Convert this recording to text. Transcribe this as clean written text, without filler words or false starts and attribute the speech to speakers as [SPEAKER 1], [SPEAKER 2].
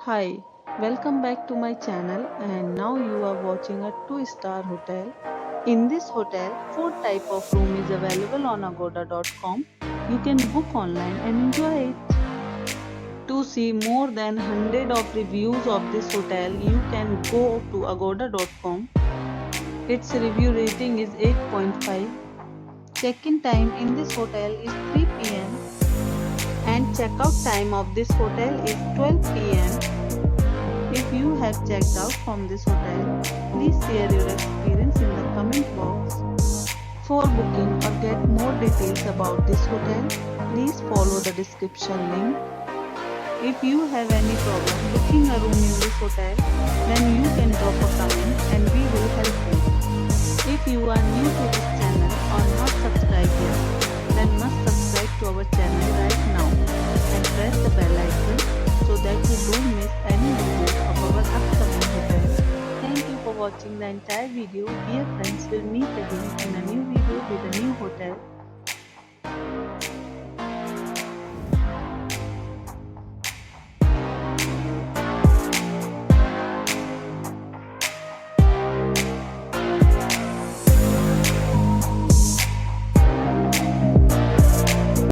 [SPEAKER 1] Hi, welcome back to my channel and now you are watching a 2-star hotel. In this hotel, 4 type of room is available on agoda.com. You can book online and enjoy it. To see more than 100 of reviews of this hotel, you can go to agoda.com. Its review rating is 8.5. Check-in time in this hotel is 3 p.m. and check-out time of this hotel is 12 p.m. If you have checked out from this hotel, please share your experience in the comment box. For booking or get more details about this hotel, please follow the description link. If you have any problem booking a room in this hotel, then you can drop a comment and we will help you. If you are new to this channel or not subscribed yet, then must subscribe to our channel right now and press the bell icon so that you don't miss any video of our upcoming hotel. Thank you for watching the entire video. Dear friends, we'll meet again in a new video with a new hotel.